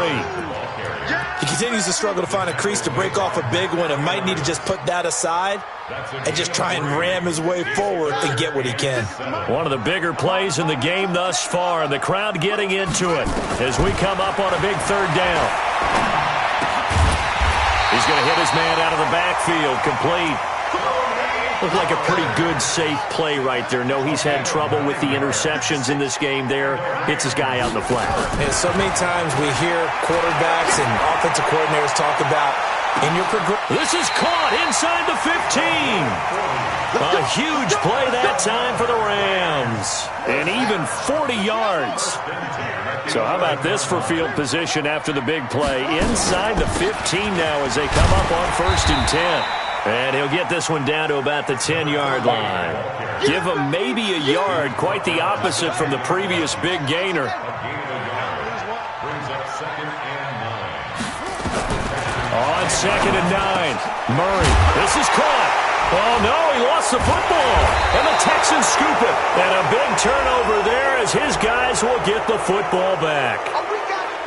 He continues to struggle to find a crease to break off a big one and might need to just put that aside and just try and ram his way forward and get what he can. One of the bigger plays in the game thus far, and the crowd getting into it as we come up on a big 3rd down. He's going to hit his man out of the backfield, complete. Looked like a pretty good, safe play right there. No, he's had trouble with the interceptions in this game there. Hits his guy out in the flat. And so many times we hear quarterbacks and offensive coordinators talk about in your progression. This is caught inside the 15. A huge play that time for the Rams. And even 40 yards. So how about this for field position after the big play? Inside the 15 now as they come up on 1st and 10. And he'll get this one down to about the 10-yard line. Give him maybe a yard, quite the opposite from the previous big gainer. On 2nd and 9, Murray. This is caught. Oh, no, he lost the football. And the Texans scoop it. And a big turnover there as his guys will get the football back.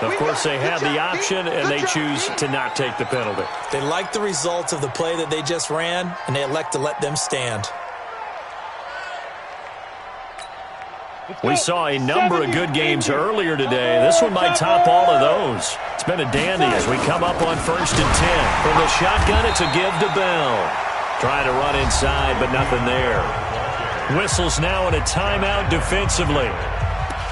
Of course, they had the option, and they choose to not take the penalty. They like the results of the play that they just ran, and they elect to let them stand. We saw a number of good games earlier today. This one might top all of those. It's been a dandy as we come up on 1st and 10. From the shotgun, it's a give to Bell. Trying to run inside, but nothing there. Whistles now in a timeout defensively.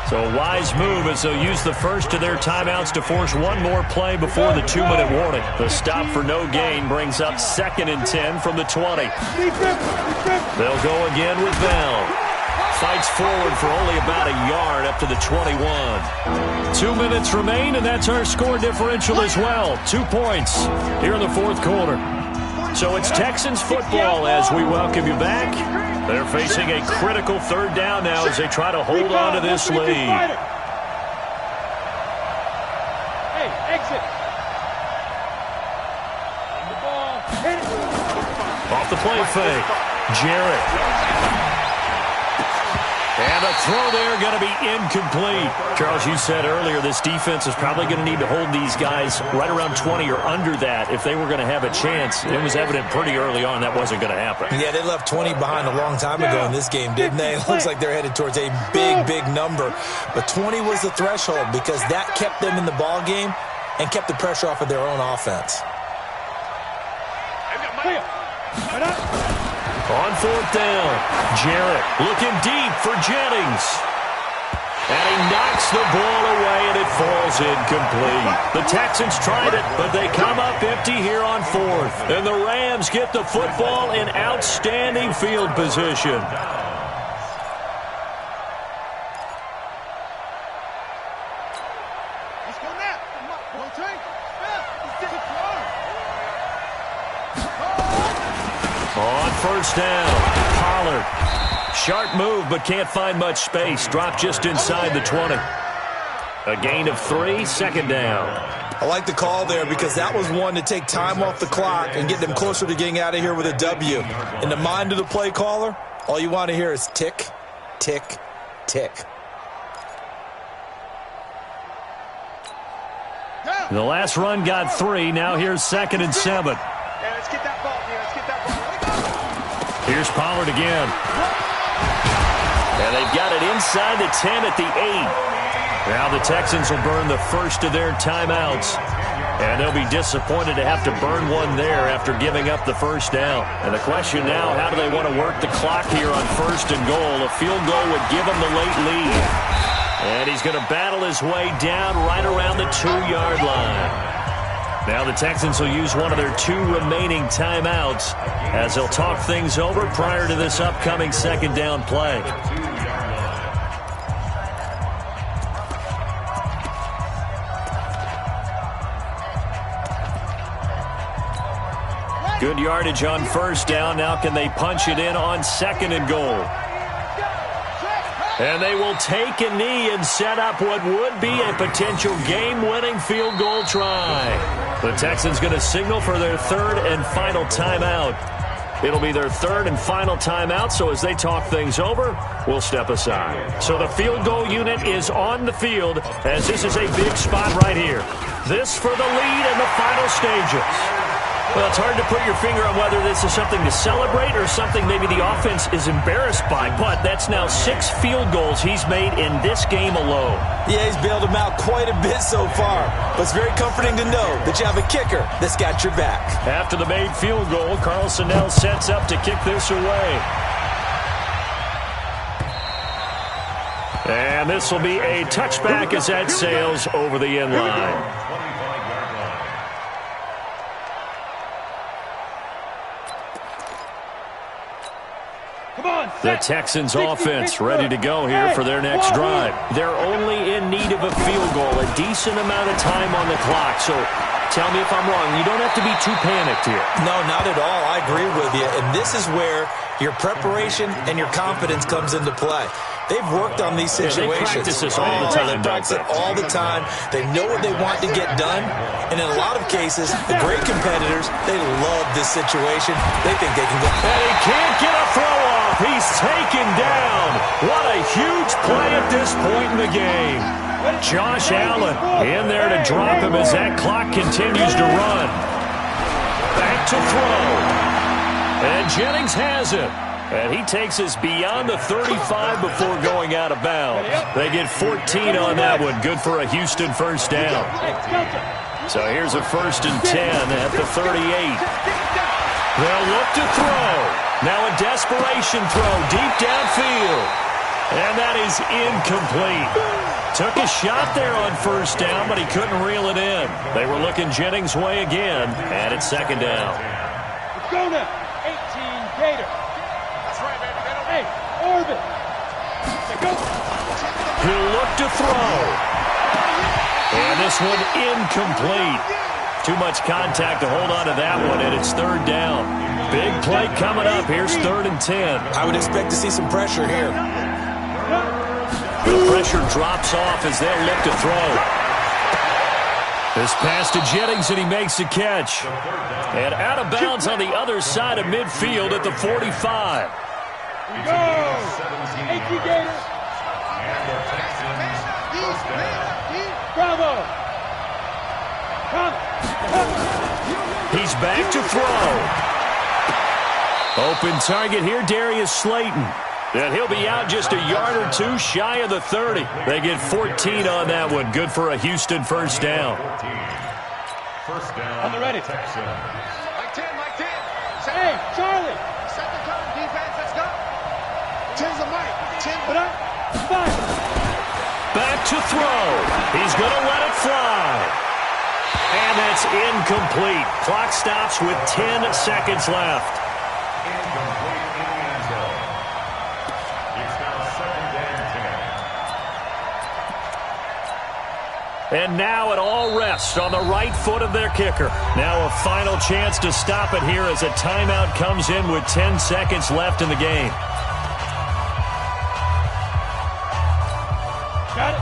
So a wise move as they'll use the first of their timeouts to force one more play before the 2-minute warning. The stop for no gain brings up 2nd and 10 from the 20. They'll go again with Bell. Fights forward for only about a yard up to the 21. 2 minutes remain, and that's our score differential as well. 2 points here in the 4th quarter. So it's Texans football as we welcome you back. They're facing a critical 3rd down now as they try to hold on to this lead. Hey, exit. The ball. Hit it. Off the play fake. Jarrett. And a throw there going to be incomplete. Charles, you said earlier this defense is probably going to need to hold these guys right around 20 or under that if they were going to have a chance. It was evident pretty early on that wasn't going to happen. Yeah, they left 20 behind a long time ago in this game, didn't they? It looks like they're headed towards a big, big number. But 20 was the threshold because that kept them in the ball game and kept the pressure off of their own offense. On 4th down, Jarrett looking deep for Jennings. And he knocks the ball away, and it falls incomplete. The Texans tried it, but they come up empty here on fourth. And the Rams get the football in outstanding field position. Let's go now. On first down, Pollard. Sharp move, but can't find much space. Dropped just inside the 20. A gain of 3, second down. I like the call there because that was one to take time off the clock and get them closer to getting out of here with a W. In the mind of the play caller, all you want to hear is tick, tick, tick. The last run got 3. Now here's 2nd and 7. Yeah, let's get that ball. Let's get that ball. Here's Pollard again. And they've got it inside the 10 at the 8. Now the Texans will burn the first of their timeouts. And they'll be disappointed to have to burn one there after giving up the first down. And the question now, how do they want to work the clock here on 1st and goal? A field goal would give them the late lead. And he's going to battle his way down right around the 2-yard line. Now the Texans will use one of their 2 remaining timeouts as they'll talk things over prior to this upcoming 2nd down play. Good yardage on 1st down. Now can they punch it in on 2nd and goal? And they will take a knee and set up what would be a potential game-winning field goal try. The Texans going to signal for their 3rd and final timeout. It'll be their 3rd and final timeout, so as they talk things over, we'll step aside. So the field goal unit is on the field as this is a big spot right here. This for the lead in the final stages. Well, it's hard to put your finger on whether this is something to celebrate or something maybe the offense is embarrassed by, but that's now 6 field goals he's made in this game alone. Yeah, he's bailed them out quite a bit so far, but it's very comforting to know that you have a kicker that's got your back. After the made field goal, Carlson now sets up to kick this away. And this will be a touchback as that sails over the end line. The Texans offense ready to go here for their next drive. They're only in need of a field goal, a decent amount of time on the clock. So tell me if I'm wrong. You don't have to be too panicked here. No, not at all. I agree with you. And this is where your preparation and your confidence comes into play. They've worked on these situations. They practice this all the time. They practice it all the time. They know what they want to get done. And in a lot of cases, the great competitors, they love this situation. They think they can go. And he can't get a throw off. He's taken down. What a huge play at this point in the game. Josh Allen in there to drop him as that clock continues to run. Back to throw. And Jennings has it. And he takes us beyond the 35 before going out of bounds. They get 14 on that one. Good for a Houston first down. So here's a 1st and 10 at the 38. They'll look to throw. Now a desperation throw deep downfield. And that is incomplete. Took a shot there on 1st down, but he couldn't reel it in. They were looking Jennings' way again, and it's 2nd down. Let's go now. 18 Gator. Hey, Orbit. Go. He'll look to throw. And this one incomplete. Too much contact to hold on to that one, and it's 3rd down. Big play coming up. Here's 3rd and 10. I would expect to see some pressure here. The pressure drops off as they'll look to throw. This pass to Jennings, and he makes the catch. And out of bounds on the other side of midfield at the 45. Go! 18 Gator. Bravo! Come. He's back to throw. Open target here, Darius Slayton. And he'll be out just a yard or 2 shy of the 30. They get 14 on that one. Good for a Houston first down. First down. On the ready. Texans. Like 10, like 10. Hey, Charlie. Second time, defense, let's go. 10's the mic. 10. Put up. 5. Back to throw. He's going to let it fly. And that's incomplete. Clock stops with 10 seconds left. Incomplete in the end zone. It's now 2nd and 10. And now it all rests on the right foot of their kicker. Now a final chance to stop it here as a timeout comes in with 10 seconds left in the game.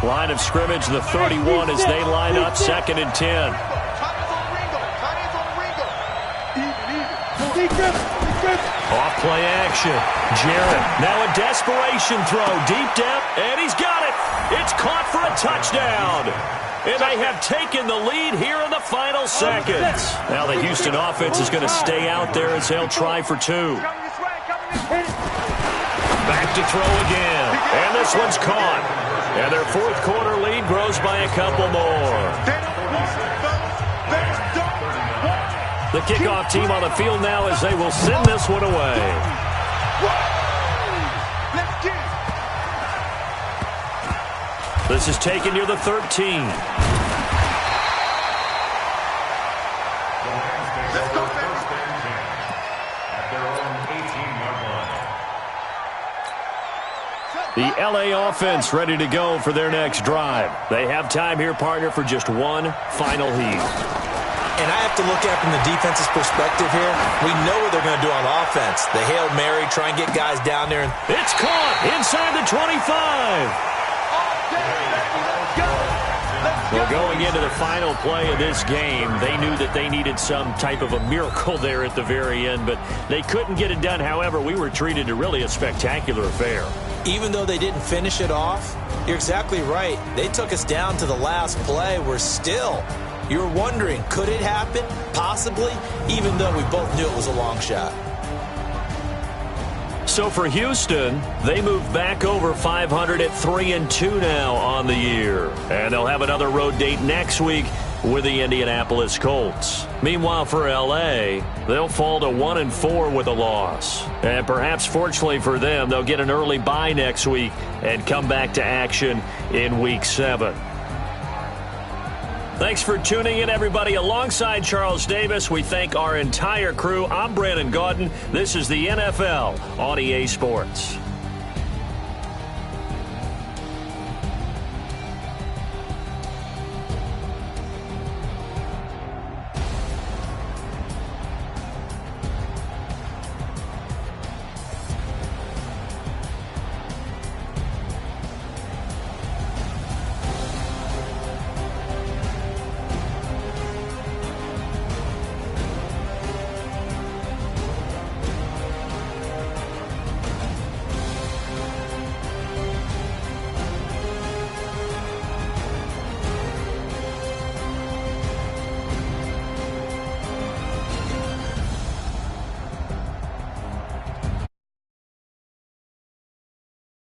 Line of scrimmage, the 31 as they line up 2nd and 10. Off play action. Jarrett. Now a desperation throw. Deep down. And he's got it. It's caught for a touchdown. And they have taken the lead here in the final seconds. Now the Houston offense is going to stay out there as they'll try for 2. Back to throw again. And this one's caught. And their 4th quarter lead grows by a couple more. The kickoff team on the field now as they will send this one away. This is taken near the 13. The LA offense ready to go for their next drive. They have time here, partner, for just one final heave. And I have to look at it from the defense's perspective here. We know what they're going to do on offense. The Hail Mary, try and get guys down there. It's caught inside the 25. Well, going into the final play of this game, they knew that they needed some type of a miracle there at the very end, but they couldn't get it done. However, we were treated to really a spectacular affair. Even though they didn't finish it off, you're exactly right. They took us down to the last play. We're still, you're wondering, could it happen? Possibly, even though we both knew it was a long shot. So for Houston, they move back over 500 at 3-2 now on the year. And they'll have another road date next week with the Indianapolis Colts. Meanwhile, for L.A., they'll fall to 1-4 with a loss. And perhaps fortunately for them, they'll get an early bye next week and come back to action in Week 7. Thanks for tuning in, everybody. Alongside Charles Davis, we thank our entire crew. I'm Brandon Gaudin. This is the NFL on EA Sports.